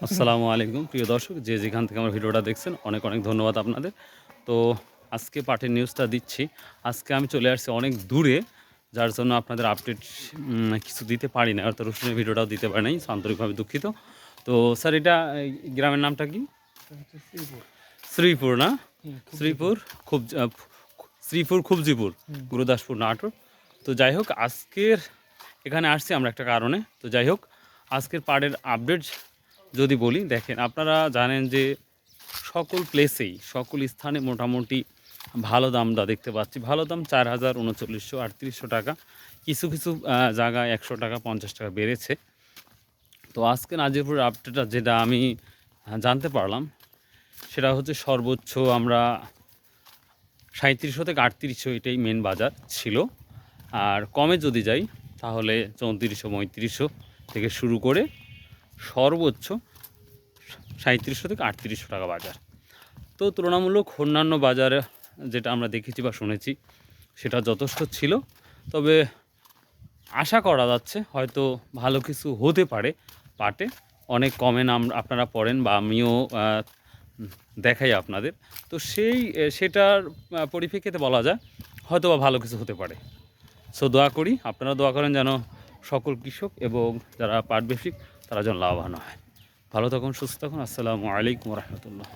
আসসালামু আলাইকুম প্রিয় দর্শক, যে যেখান থেকে আমার ভিডিওটা দেখছেন অনেক অনেক ধন্যবাদ আপনাদের। তো আজকে পাটের নিউজটা দিচ্ছি। আজকে আমি চলে আসছি অনেক দূরে, যার জন্য আপনাদের আপডেট কিছু দিতে পারি না, অর্থাৎ রসুনের ভিডিওটাও দিতে পারি নাই, আন্তরিকভাবে দুঃখিত। তো স্যার, এটা গ্রামের নামটা কি? শ্রীপুর না? শ্রীপুর খুব শ্রীপুর খুবজিপুর, গুরুদাসপুর, নাটোর। তো যাই হোক, আজকের এখানে আসছি আমরা একটা কারণে। তো যাই হোক, আজকের পাটের আপডেট যদি বলি, দেখেন আপনারা জানেন যে সকল প্লেসেই সকল স্থানে মোটামুটি ভালো দামটা দেখতে পাচ্ছি। ভালো দাম 4,000, 3900, 3800 টাকা, কিছু কিছু জায়গায় 100 টাকা, 50 টাকা বেড়েছে। তো আজকে নাজিরপুরের আপডেটটা যেটা আমি জানতে পারলাম, সেটা হচ্ছে সর্বোচ্চ আমরা 3700 থেকে 3800, এটাই মেন বাজার ছিল। আর কমে যদি যাই তাহলে 3400, 3500 থেকে শুরু করে সর্বোচ্চ 3700 থেকে 3800 টাকা বাজার। তো তুলনামূলক অন্যান্য বাজারে যেটা আমরা দেখেছি বা শুনেছি সেটা যথেষ্ট ছিল। তবে আশা করা যাচ্ছে হয়তো ভালো কিছু হতে পারে পাটে। অনেক কমেন্ট আপনারা পড়েন বা আমিও দেখাই আপনাদের। তো সেটার পরিপ্রেক্ষিতে বলা যায় হয়তো বা ভালো কিছু হতে পারে। সো দোয়া করি, আপনারা দোয়া করেন যেন সকল কৃষক এবং যারা পাট ব্যবসায়িক তারা যেন লাভবান হয়। ভালো থাকুন, সুস্থ থাকুন। আসসালামু আলাইকুম রহমতুল্লাহ।